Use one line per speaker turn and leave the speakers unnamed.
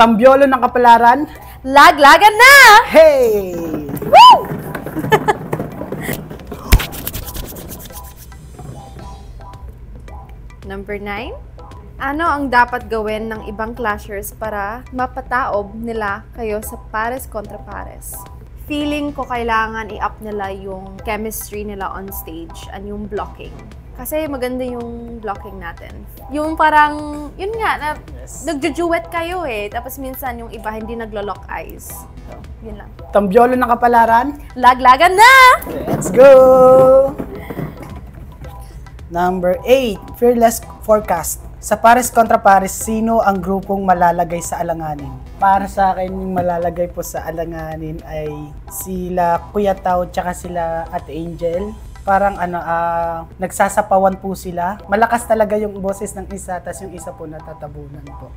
Tambyolo ng kapalaran.
Laglagan na!
Hey!
Woo! Number 9. Ano ang dapat gawin ng ibang clashers para mapataob nila kayo sa pares kontra pares? Feeling ko kailangan i-up nila yung chemistry nila on stage and yung blocking. Kasi maganda yung blocking natin. Yung parang, yun nga, na nagjo-duet kayo eh. Tapos minsan yung iba hindi naglo-lock eyes. So, yun lang.
Tambyolo ng kapalaran.
Laglagan na!
Let's go! Number 8, Fearless Forecast. Sa pares kontra pares, sino ang grupong malalagay sa alanganin? Para sa akin, yung malalagay po sa alanganin ay sila Kuya Tao tsaka sila Ate Angel. Parang nagsasapawan po sila. Malakas talaga yung boses ng isa, tas yung isa po natatabunan po.